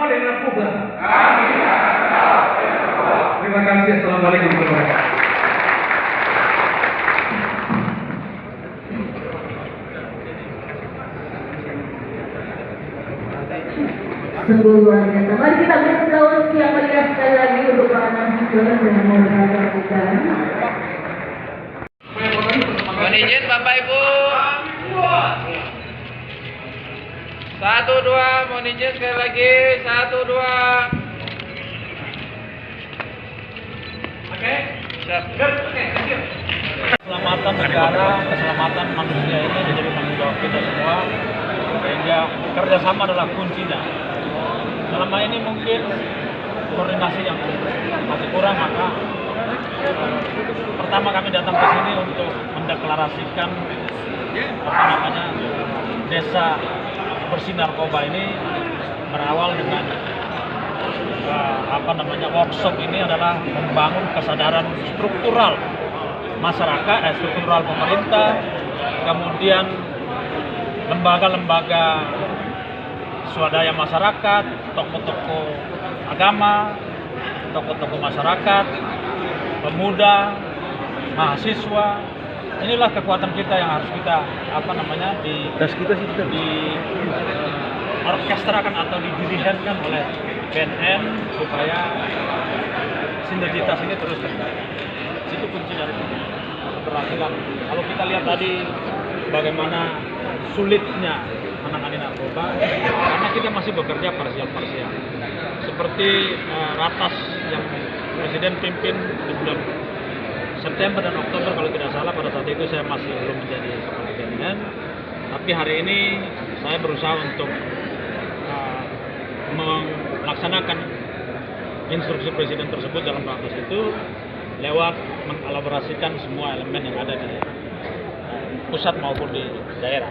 dari narkoba. Terima kasih. Assalamualaikum warahmatullahi wabarakatuh. Sungguh luar biasa. Mari kita beri aplaus yang meriah sekali lagi untuk para narasumber yang mau berlakukan. Mohon izin Bapak Ibu. 1, 2, mohon izin sekali lagi. 1, 2. Oke. Siap. Oke, thank you. Keselamatan negara, keselamatan manusia ini menjadi tanggung jawab kita semua, sehingga kerjasama adalah kuncinya. Selama ini mungkin koordinasi yang masih kurang, maka pertama kami datang ke sini untuk mendeklarasikan desa bersih narkoba ini berawal dengan workshop ini adalah membangun kesadaran struktural masyarakat, struktural pemerintah, kemudian lembaga-lembaga swadaya masyarakat, tokoh-tokoh agama, tokoh-tokoh masyarakat, pemuda, mahasiswa. Inilah kekuatan kita yang harus kita orkestrakan atau didirigenkan oleh BNN supaya sinergitas ini terus terjadi. Itu kunci dari keberhasilan. Kalau kita lihat tadi bagaimana sulitnya menangani narkoba, karena kita masih bekerja parsial-parsial. Seperti ratas yang Presiden pimpin di bulan September dan Oktober kalau tidak salah, pada saat itu saya masih belum menjadi kepala BNN. Tapi hari ini saya berusaha untuk melaksanakan instruksi Presiden tersebut dalam ratas itu lewat mengelaborasikan semua elemen yang ada di pusat maupun di daerah.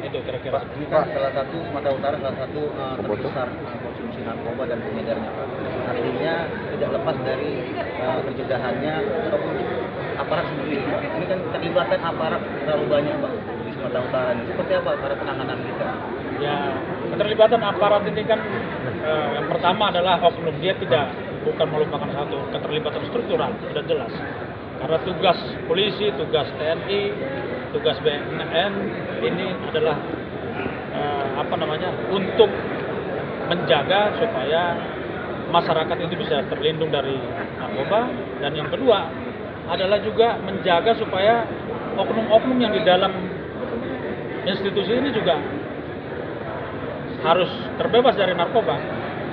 Itu kira-kira. Pak, ini kan salah satu Sumatera Utara salah satu terbesar konsumsi narkoba dan pengedarnya, Pak. Artinya tidak lepas dari pencegahannya ataupun aparat sendiri. Ini kan keterlibatan aparat terlalu banyak, Pak, di Sumatera Utara. Seperti apa para penanganan kita? Ya, keterlibatan aparat ini kan yang pertama adalah oknum. Dia bukan melupakan satu keterlibatan struktural, sudah jelas. Karena tugas polisi, tugas TNI, tugas BNN ini adalah untuk menjaga supaya masyarakat itu bisa terlindung dari narkoba, dan yang kedua adalah juga menjaga supaya oknum-oknum yang di dalam institusi ini juga harus terbebas dari narkoba.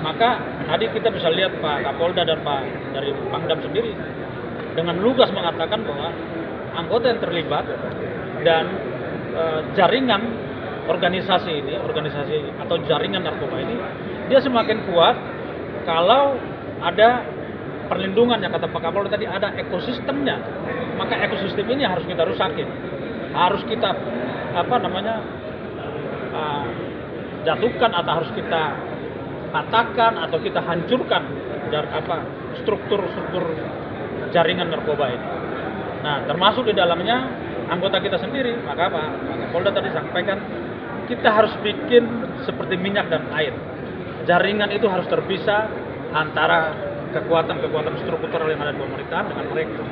Maka tadi kita bisa lihat Pak Kapolda dan Pak dari Pangdam sendiri dengan lugas mengatakan bahwa anggota yang terlibat dan jaringan organisasi atau jaringan narkoba ini dia semakin kuat kalau ada perlindungan, yang kata Pak Kapolda tadi, ada ekosistemnya. Maka ekosistem ini harus kita rusakin, harus kita jatuhkan atau harus kita patahkan atau kita hancurkan dari struktur jaringan narkoba ini. Nah, termasuk di dalamnya anggota kita sendiri. Maka Pak Kapolda tadi sampaikan kita harus bikin seperti minyak dan air. Jaringan itu harus terpisah antara kekuatan-kekuatan struktural yang ada di pemerintahan dengan mereka.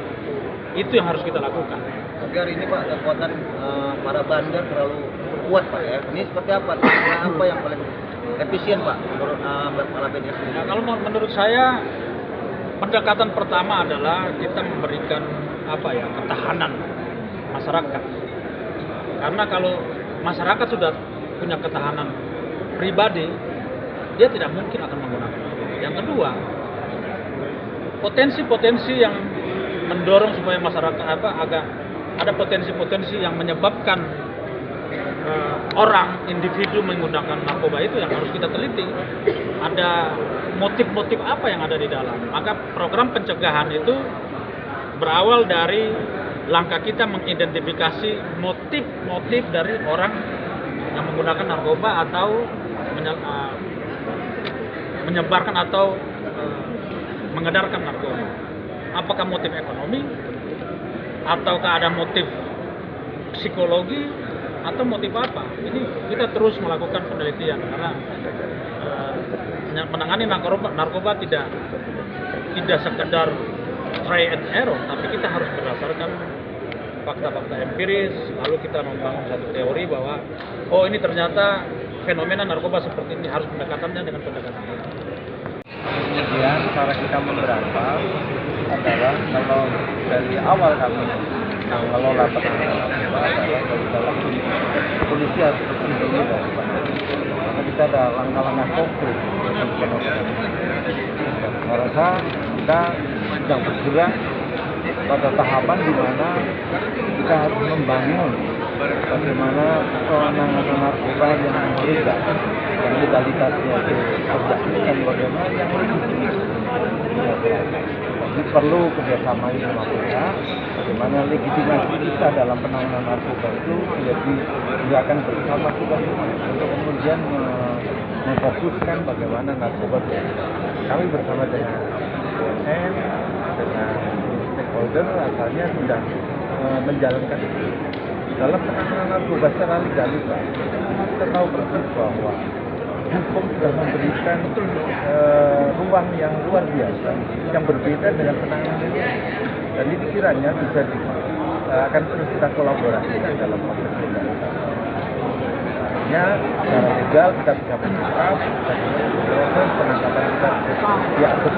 Itu yang harus kita lakukan. Tapi hari ini Pak, kekuatan para bandar terlalu kuat Pak ya. Ini seperti apa? Apa yang paling efisien Pak menurut kepala BNN sendiri? Nah, kalau menurut saya pendekatan pertama adalah kita memberikan ketahanan masyarakat. Karena kalau masyarakat sudah punya ketahanan pribadi, dia tidak mungkin akan menggunakan. Yang kedua, potensi-potensi yang mendorong supaya masyarakat ada potensi-potensi yang menyebabkan orang, individu menggunakan narkoba itu yang harus kita teliti. Ada motif-motif apa yang ada di dalam. Maka program pencegahan itu berawal dari langkah kita mengidentifikasi motif-motif dari orang yang menggunakan narkoba atau menyebarkan atau mengedarkan narkoba. Apakah motif ekonomi, ataukah ada motif psikologi, atau motif apa? Ini kita terus melakukan penelitian karena menangani narkoba tidak sekedar try and error, tapi kita harus berdasarkan fakta-fakta empiris, lalu kita membangun satu teori bahwa oh ini ternyata fenomena narkoba seperti ini, harus pendekatannya dengan pendekatan ini. Kemudian cara kita memberantas adalah kalau dari awal kami mengelola penanganan narkoba adalah dari dalam polisi harus bersembunyi daripada maka kita ada langkah-langkah konkret untuk penanganan. Saya rasa kita sedang bergerak pada tahapan di mana kita harus membangun bagaimana penanganan narkoba yang berbeda, yang legalitasnya itu terjadi dan bagaimana yang jadi perlu kerjasama sama pihak, bagaimana legitimasi kita dalam penanganan narkoba itu lebih gerakan bersama kita semua untuk kemudian memfokuskan bagaimana narkoba kami bersama dengan BNN, dengan stakeholder asalnya sudah menjalankan itu. Dalam penanganan narkoba secara legalitas, kita tahu persis bahwa hukum sudah memberikan ruang yang luar biasa, yang berbeda dengan penanganan ini. Dan ini kiranya bisa akan terus kita kolaborasikan dalam proses legalitas. Artinya secara legal kita bisa menangkap, proses penangkapan kita bisa diatur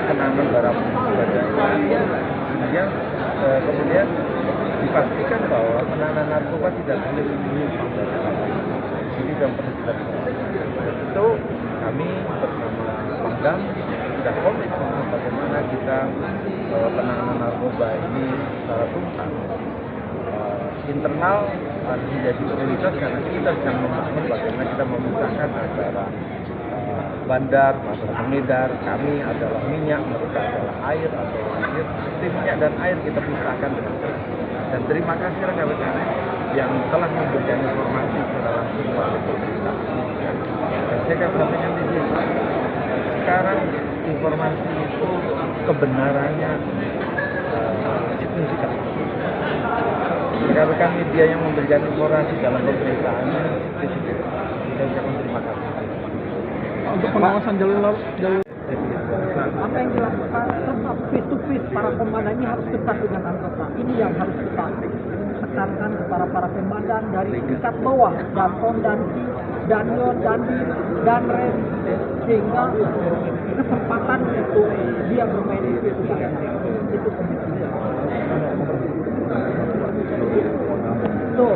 penanganan barang bukti kemudian dipastikan bahwa penanganan narkoba tidak boleh menyimpang dari aturan. Ini yang perlu kita lakukan. Itu kami bersama Pangdam sudah komit untuk bagaimana kita penanganan narkoba ini secara tuntas. Internal harus menjadi prioritas karena kita sedang membangun bagaimana kita memisahkan antara bandar, masalah pengedar, kami adalah minyak, mereka adalah air atau air. Seperti minyak dan air kita pisahkan dengan jelas. Dan terima kasih rekan-rekan yang telah memberikan informasi secara langsung kepada pemerintah. Dan saya akan sampaikan di sini. Sekarang informasi itu kebenarannya signifikan. Rekan-rekan media yang memberikan informasi dalam pemberitaannya signifikan. Saya ucapkan terima kasih. Untuk pengawasan jalur apa yang dilakukan tetap face to face para komandan ini harus ketat dengan anggota. Ini yang harus kita tekankan kepada para komandan dari tingkat bawah, Danton, Danti, Danyon, Dandi, Danrem, sehingga kesempatan untuk dia bermain itu itu penting. Tuh.